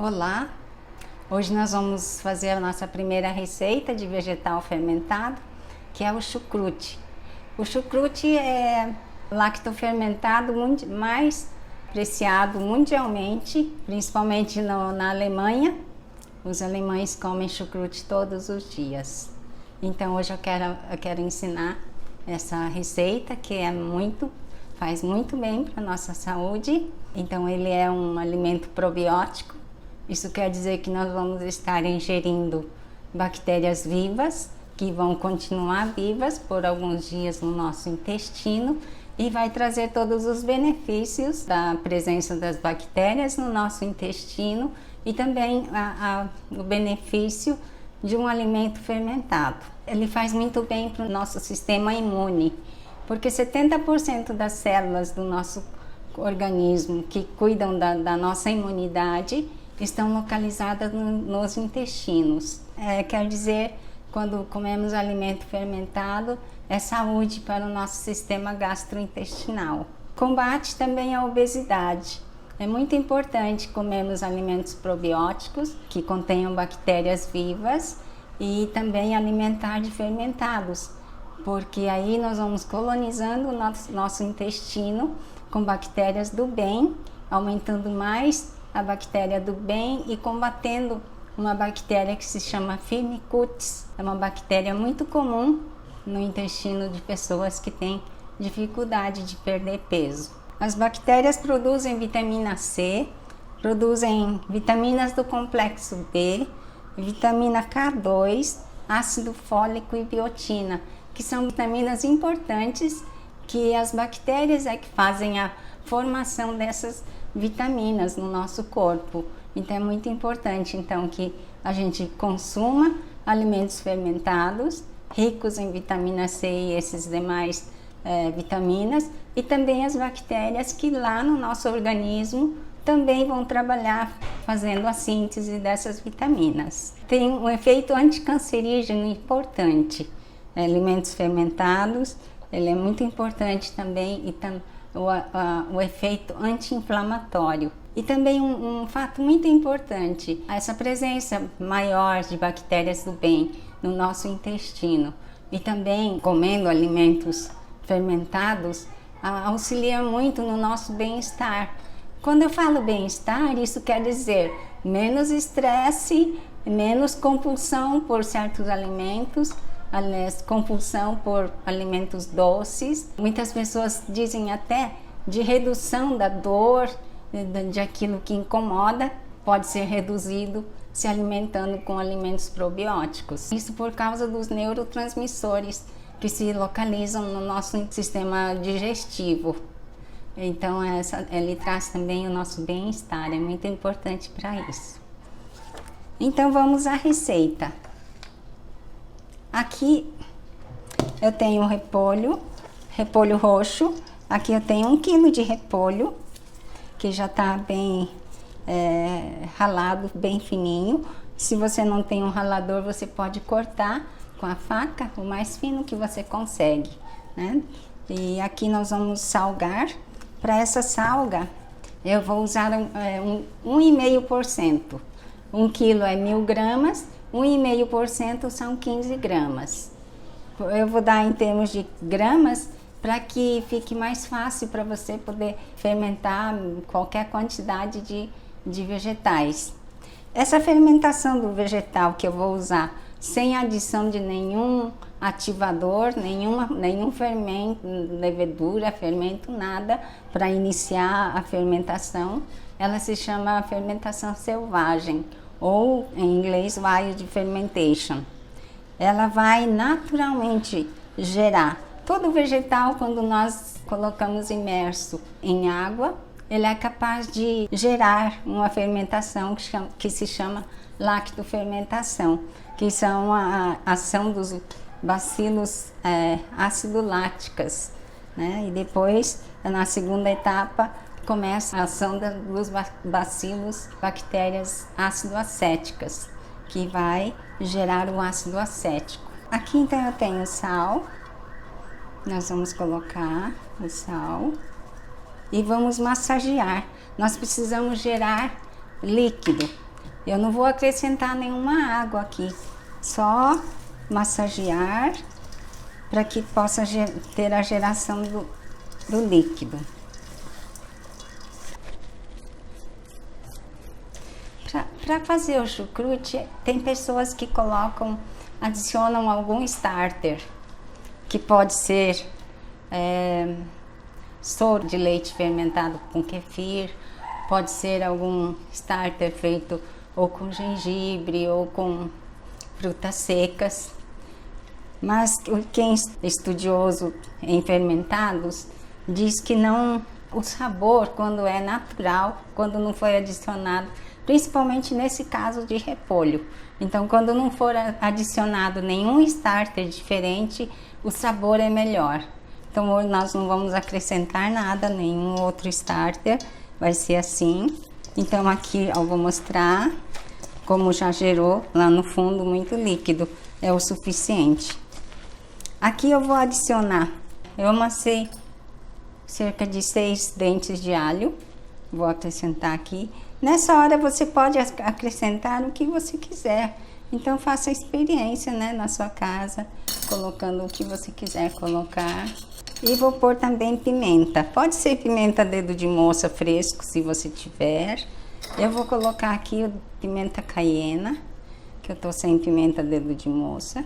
Olá! Hoje nós vamos fazer a nossa primeira receita de vegetal fermentado, que é o chucrute. O chucrute é lactofermentado mais apreciado mundialmente, principalmente na Alemanha. Os alemães comem chucrute todos os dias. Então hoje eu quero ensinar essa receita que faz muito bem para a nossa saúde. Então ele é um alimento probiótico. Isso quer dizer que nós vamos estar ingerindo bactérias vivas, que vão continuar vivas por alguns dias no nosso intestino e vai trazer todos os benefícios da presença das bactérias no nosso intestino e também o benefício de um alimento fermentado. Ele faz muito bem para o nosso sistema imune, porque 70% das células do nosso organismo que cuidam da nossa imunidade estão localizadas nos intestinos. Quer dizer, quando comemos alimento fermentado, é saúde para o nosso sistema gastrointestinal. Combate também a obesidade. É muito importante comermos alimentos probióticos que contenham bactérias vivas e também alimentar de fermentados, porque aí nós vamos colonizando o nosso intestino com bactérias do bem, aumentando mais a bactéria do bem e combatendo uma bactéria que se chama Firmicutes. É uma bactéria muito comum no intestino de pessoas que têm dificuldade de perder peso. As bactérias produzem vitamina C, produzem vitaminas do complexo B, vitamina K2, ácido fólico e biotina, que são vitaminas importantes que as bactérias é que fazem a formação dessas vitaminas no nosso corpo. Então é muito importante que a gente consuma alimentos fermentados, ricos em vitamina C e esses demais vitaminas, e também as bactérias que lá no nosso organismo também vão trabalhar fazendo a síntese dessas vitaminas. Tem um efeito anticancerígeno importante. Alimentos fermentados, ele é muito importante também o efeito anti-inflamatório. E também um fato muito importante, essa presença maior de bactérias do bem no nosso intestino e também comendo alimentos fermentados auxilia muito no nosso bem-estar. Quando eu falo bem-estar, isso quer dizer menos estresse, menos compulsão por certos alimentos, compulsão por alimentos doces. Muitas pessoas dizem até de redução da dor, de aquilo que incomoda, pode ser reduzido se alimentando com alimentos probióticos. Isso por causa dos neurotransmissores que se localizam no nosso sistema digestivo. Então ele traz também o nosso bem-estar, é muito importante para isso. Então vamos à receita. Aqui eu tenho repolho roxo. Aqui eu tenho 1 kg de repolho, que já está bem ralado, bem fininho. Se você não tem um ralador, você pode cortar com a faca o mais fino que você consegue, né? E aqui nós vamos salgar. Para essa salga, eu vou usar 1,5%. 1 kg é 1.000 gramas, 1,5% são 15 gramas. Eu vou dar em termos de gramas para que fique mais fácil para você poder fermentar qualquer quantidade de vegetais. Essa fermentação do vegetal que eu vou usar sem adição de nenhum ativador, nenhum fermento, levedura, fermento, nada, para iniciar a fermentação, ela se chama fermentação selvagem, ou em inglês wild fermentation. Ela vai naturalmente gerar todo o vegetal. Quando nós colocamos imerso em água, ele é capaz de gerar uma fermentação que se chama lactofermentação, que são a ação dos bacilos acidoláticas, né? E depois, na segunda etapa, começa a ação dos bacilos bactérias ácido-acéticas, que vai gerar o ácido acético. Aqui então eu tenho sal, nós vamos colocar o sal e vamos massagear. Nós precisamos gerar líquido. Eu não vou acrescentar nenhuma água aqui, só massagear para que possa ter a geração do líquido. Para fazer o chucrute, tem pessoas que adicionam algum starter, que pode ser soro de leite fermentado com kefir, pode ser algum starter feito ou com gengibre ou com frutas secas. Mas quem é estudioso em fermentados diz que não, o sabor, quando é natural, quando não foi adicionado, principalmente nesse caso de repolho. Então, quando não for adicionado nenhum starter diferente, o sabor é melhor. Então, hoje nós não vamos acrescentar nada, nenhum outro starter, vai ser assim. Então, aqui eu vou mostrar como já gerou lá no fundo muito líquido, é o suficiente. Aqui eu vou adicionar, eu amassei cerca de 6 dentes de alho, vou acrescentar aqui. Nessa hora você pode acrescentar o que você quiser, então faça a experiência, né, na sua casa, colocando o que você quiser colocar. E vou pôr também pimenta, pode ser pimenta dedo de moça fresco, se você tiver. Eu vou colocar aqui pimenta caiena, que eu tô sem pimenta dedo de moça.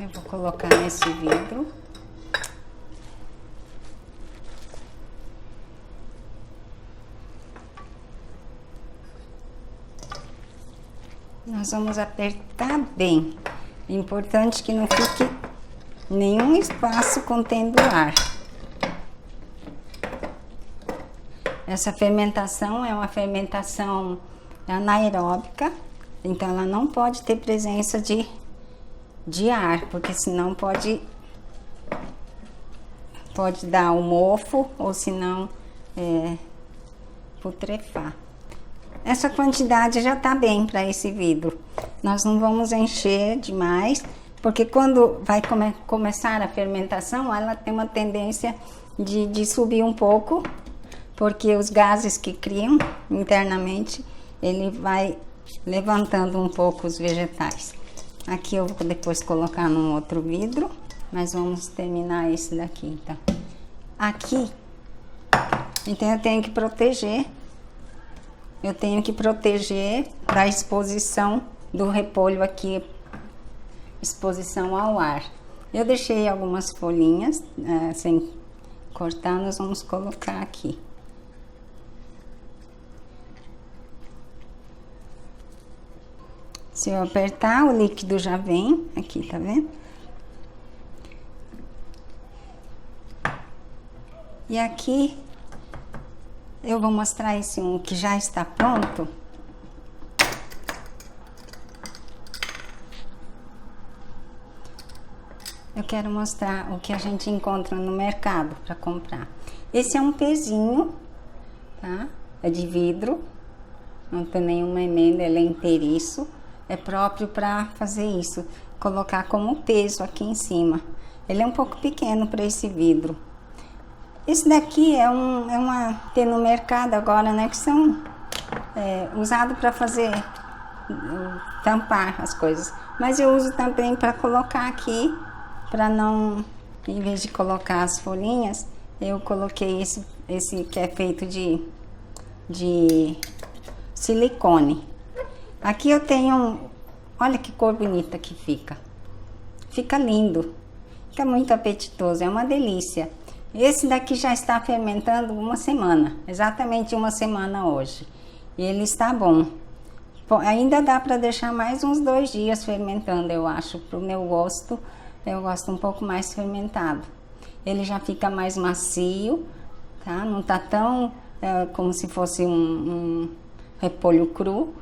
Eu vou colocar nesse vidro. Nós vamos apertar bem. É importante que não fique nenhum espaço contendo ar. Essa fermentação é uma fermentação anaeróbica, então ela não pode ter presença de ar, porque senão pode dar um mofo ou senão putrefar. Essa quantidade já tá bem para esse vidro. Nós não vamos encher demais, porque quando vai começar a fermentação, ela tem uma tendência de subir um pouco, porque os gases que criam internamente, ele vai levantando um pouco os vegetais. Aqui eu vou depois colocar num outro vidro, mas vamos terminar esse daqui, então. Aqui, então eu tenho que proteger da exposição do repolho aqui, exposição ao ar. Eu deixei algumas folhinhas sem cortar, nós vamos colocar aqui. Se eu apertar, o líquido já vem aqui, tá vendo? E aqui eu vou mostrar esse um que já está pronto. Eu quero mostrar o que a gente encontra no mercado para comprar. Esse é um pezinho, tá? É de vidro, não tem nenhuma emenda, ele é inteiriço. É próprio para fazer isso, colocar como peso aqui em cima. Ele é um pouco pequeno para esse vidro. Esse daqui tem no mercado agora, né, que são usados para fazer, tampar as coisas. Mas eu uso também para colocar aqui, para não, em vez de colocar as folhinhas, eu coloquei esse que é feito de silicone. Aqui eu tenho, olha que cor bonita que fica. Fica lindo, fica muito apetitoso, é uma delícia. Esse daqui já está fermentando uma semana, exatamente uma semana hoje. E ele está bom. Ainda dá para deixar mais uns 2 dias fermentando, eu acho. Pro meu gosto, eu gosto um pouco mais fermentado. Ele já fica mais macio, tá? Não tá tão como se fosse um repolho cru.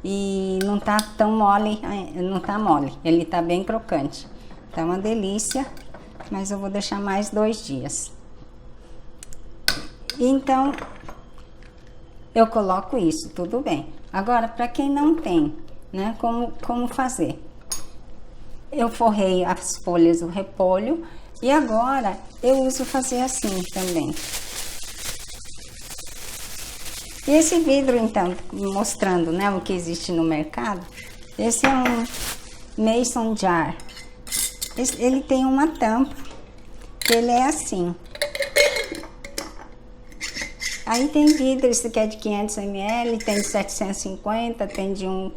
E não tá tão mole, não tá mole, ele tá bem crocante. Tá uma delícia, mas eu vou deixar mais 2 dias. Então, eu coloco isso, tudo bem. Agora, para quem não tem, né, como fazer? eu forrei as folhas do repolho e agora eu uso fazer assim também. E esse vidro, então, mostrando, né, o que existe no mercado, esse é um Mason Jar. Ele tem uma tampa, que ele é assim. Aí tem vidro, esse aqui é de 500 ml, tem de 750, tem de um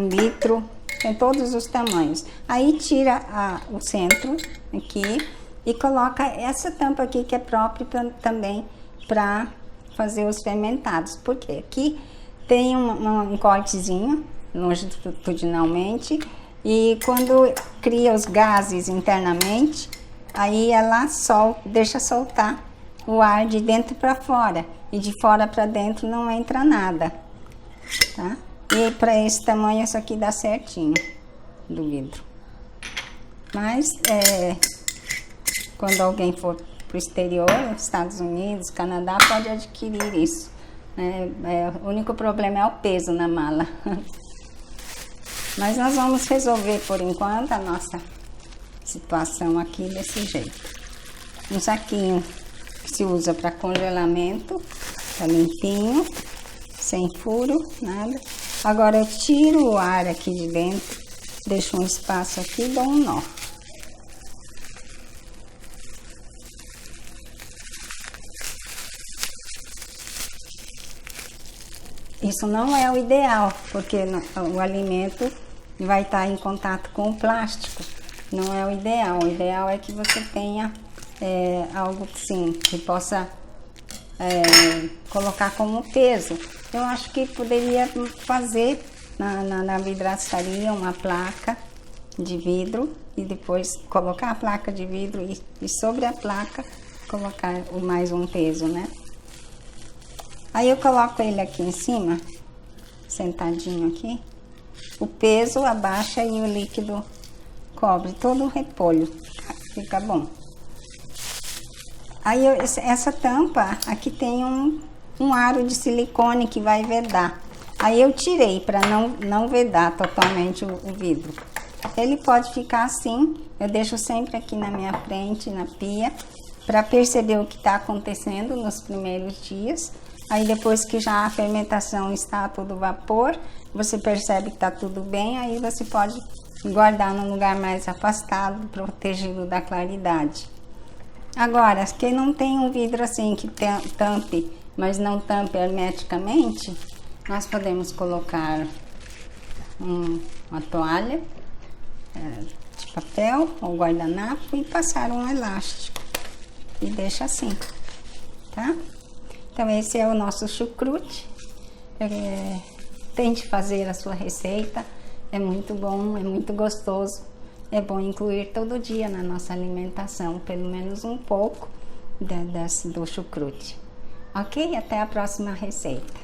litro, tem todos os tamanhos. Aí tira o centro aqui e coloca essa tampa aqui que é própria também para fazer os fermentados, porque aqui tem um cortezinho longitudinalmente e quando cria os gases internamente, aí ela deixa soltar o ar de dentro para fora e de fora para dentro não entra nada, tá? E para esse tamanho isso aqui dá certinho do vidro. Mas quando alguém for para o exterior, Estados Unidos, Canadá, pode adquirir isso. O único problema é o peso na mala. Mas nós vamos resolver por enquanto a nossa situação aqui desse jeito. Um saquinho que se usa para congelamento, tá limpinho, sem furo, nada. Agora eu tiro o ar aqui de dentro, deixo um espaço aqui e dou um nó. Isso não é o ideal, porque o alimento vai estar em contato com o plástico. Não é o ideal. O ideal é que você tenha algo assim, que possa colocar como peso. Eu acho que poderia fazer na vidraçaria uma placa de vidro e depois colocar a placa de vidro e sobre a placa colocar mais um peso, né? Aí eu coloco ele aqui em cima, sentadinho aqui, o peso abaixa e o líquido cobre todo o repolho, fica bom. Aí essa tampa, aqui tem um aro de silicone que vai vedar. Aí eu tirei para não vedar totalmente o vidro. Ele pode ficar assim, eu deixo sempre aqui na minha frente, na pia, para perceber o que está acontecendo nos primeiros dias. Aí depois que já a fermentação está a todo vapor, você percebe que está tudo bem, aí você pode guardar num lugar mais afastado, protegido da claridade. Agora, quem não tem um vidro assim que tampe, mas não tampe hermeticamente, nós podemos colocar uma toalha de papel ou guardanapo e passar um elástico e deixa assim, tá? Então esse é o nosso chucrute. Tente fazer a sua receita, é muito bom, é muito gostoso. É bom incluir todo dia na nossa alimentação, pelo menos um pouco do chucrute. Ok? Até a próxima receita.